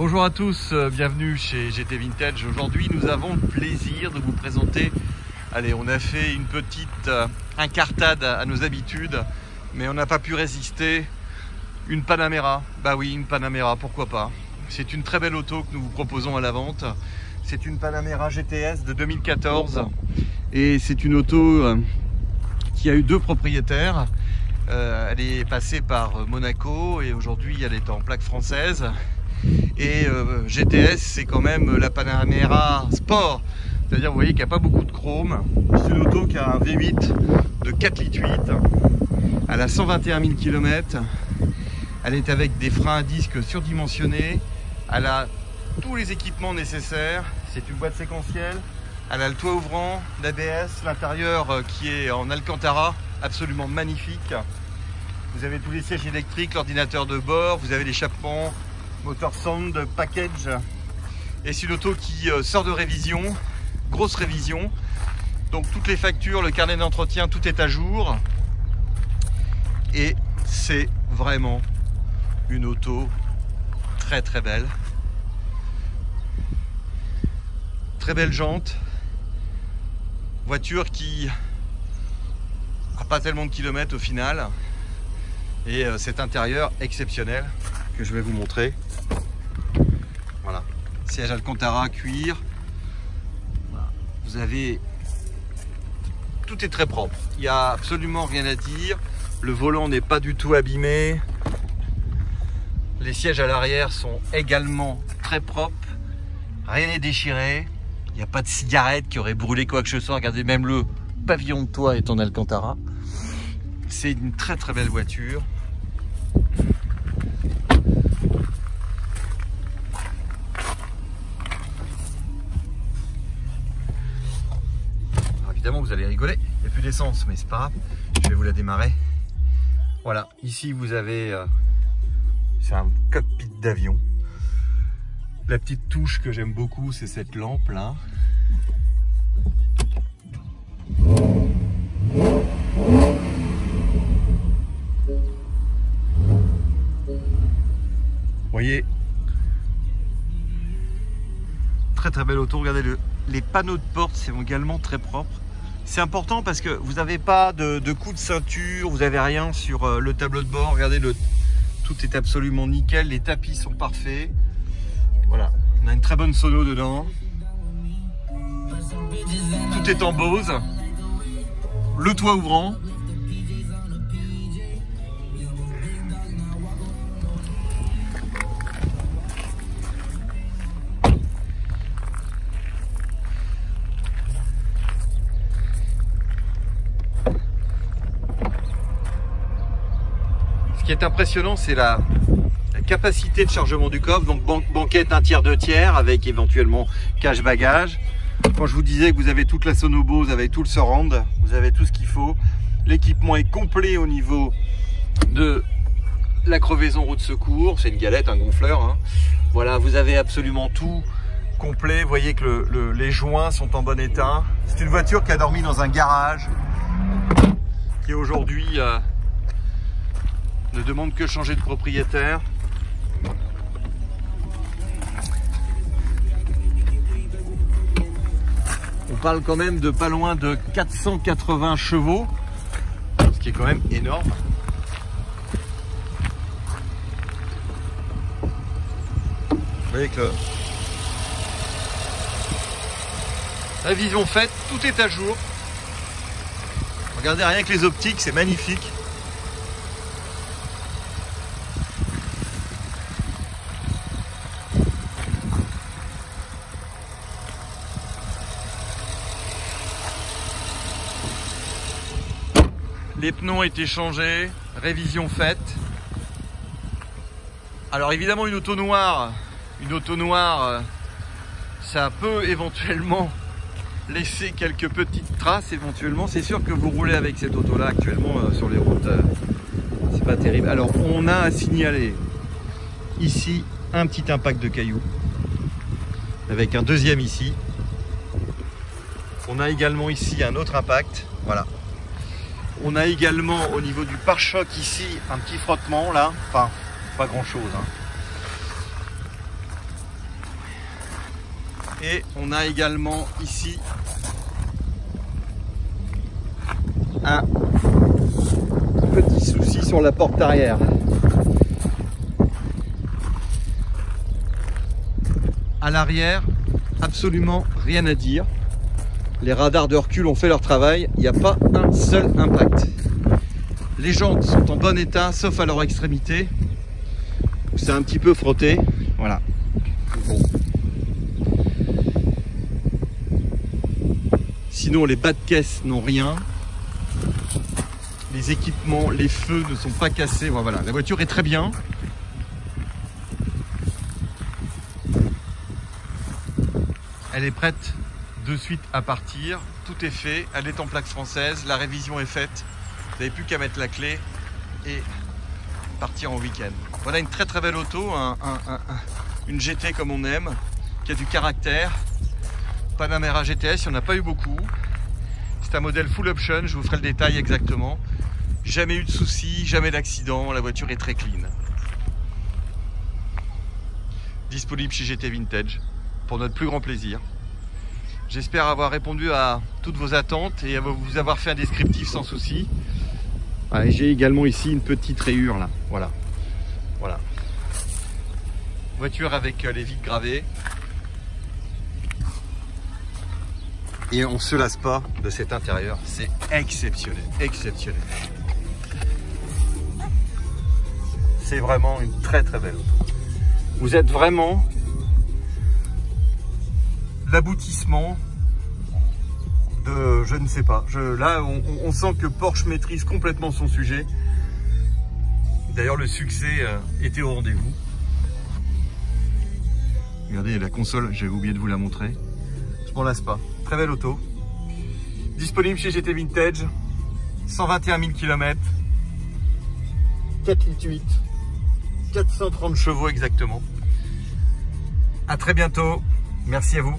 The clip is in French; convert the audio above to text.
Bonjour à tous, bienvenue chez GT Vintage. Aujourd'hui nous avons le plaisir de vous présenter, allez, on a fait une petite incartade à nos habitudes, mais on n'a pas pu résister, une Panamera. Bah oui, une Panamera, pourquoi pas. C'est une très belle auto que nous vous proposons à la vente. C'est une Panamera GTS de 2014 et c'est une auto qui a eu deux propriétaires. Elle est passée par Monaco et aujourd'hui elle est en plaque française. Et GTS, c'est quand même la Panamera Sport, c'est-à-dire vous voyez qu'il n'y a pas beaucoup de chrome. C'est une auto qui a un V8 de 4,8 litres. Elle a 121 000 km. Elle est avec des freins à disque surdimensionnés. Elle a tous les équipements nécessaires. C'est une boîte séquentielle. Elle a le toit ouvrant, l'ABS, l'intérieur qui est en Alcantara, absolument magnifique. Vous avez tous les sièges électriques, l'ordinateur de bord, vous avez l'échappement, moteur sound, package. Et c'est une auto qui sort de révision, grosse révision. Donc toutes les factures, le carnet d'entretien, tout est à jour. Et c'est vraiment une auto très très belle. Très belle jante. Voiture qui n'a pas tellement de kilomètres au final. Et cet intérieur exceptionnel que je vais vous montrer. Voilà, siège Alcantara cuir. Voilà. Vous avez, tout est très propre. Il n'y a absolument rien à dire. Le volant n'est pas du tout abîmé. Les sièges à l'arrière sont également très propres. Rien n'est déchiré. Il n'y a pas de cigarette qui aurait brûlé quoi que ce soit. Regardez, même le pavillon de toit est en Alcantara. C'est une très très belle voiture. Alors, évidemment vous allez rigoler, il n'y a plus d'essence, mais c'est pas grave, je vais vous la démarrer. Voilà, ici vous avez, c'est un cockpit d'avion. La petite touche que j'aime beaucoup, c'est cette lampe là. Vous voyez, très très belle auto. Regardez les panneaux de porte, c'est également très propre. C'est important parce que vous n'avez pas de coup de ceinture, vous n'avez rien sur le tableau de bord. Regardez, tout est absolument nickel, les tapis sont parfaits. Voilà, on a une très bonne sono dedans. Tout est en Bose. Le toit ouvrant. Ce qui est impressionnant, c'est la capacité de chargement du coffre. Donc banquette 1 tiers 2 tiers avec éventuellement cache bagage. Quand je vous disais que vous avez toute la sono Bose avec tout le surround, vous avez tout ce qu'il faut. L'équipement est complet au niveau de la crevaison roue de secours. C'est une galette, un gonfleur, hein. Voilà, vous avez absolument tout complet. Vous voyez que les joints sont en bon état. C'est une voiture qui a dormi dans un garage, qui aujourd'hui ne demande que changer de propriétaire. On parle quand même de pas loin de 480 chevaux, ce qui est quand même énorme. Vous voyez que la vision faite, tout est à jour. Regardez, rien que les optiques, c'est magnifique. Les pneus ont été changés, révision faite. Alors évidemment une auto noire, ça peut éventuellement laisser quelques petites traces éventuellement. C'est sûr que vous roulez avec cette auto là actuellement sur les routes, c'est pas terrible. Alors on a à signaler ici un petit impact de cailloux avec un deuxième ici. On a également ici un autre impact, voilà. On a également au niveau du pare-choc ici un petit frottement là, enfin pas grand chose, hein. Et on a également ici un petit souci sur la porte arrière. À l'arrière, absolument rien à dire. Les radars de recul ont fait leur travail, il n'y a pas un seul impact. Les jantes sont en bon état, sauf à leur extrémité, où c'est un petit peu frotté. Voilà. Bon. Sinon, les bas de caisse n'ont rien. Les équipements, les feux ne sont pas cassés. Voilà, la voiture est très bien. Elle est prête de suite à partir. Tout est fait. Elle est en plaque française. La révision est faite. Vous n'avez plus qu'à mettre la clé et partir en week-end. Voilà une très très belle auto. Une GT comme on aime, qui a du caractère. Panamera GTS, il n'y en a pas eu beaucoup. C'est un modèle full option. Je vous ferai le détail exactement. Jamais eu de soucis, jamais d'accident. La voiture est très clean. Disponible chez GT Vintage. Pour notre plus grand plaisir. J'espère avoir répondu à toutes vos attentes et à vous avoir fait un descriptif sans souci. J'ai également ici une petite rayure là. Voilà. Voiture avec les vitres gravées. Et on ne se lasse pas de cet intérieur. C'est exceptionnel. C'est vraiment une très très belle auto. Vous êtes vraiment l'aboutissement de, je ne sais pas, là on sent que Porsche maîtrise complètement son sujet. D'ailleurs le succès était au rendez-vous. Regardez la console, j'avais oublié de vous la montrer. Je m'en lasse pas, très belle auto. Disponible chez GT Vintage, 121 000 km, 4,8 litres, 430 chevaux exactement. À très bientôt, merci à vous.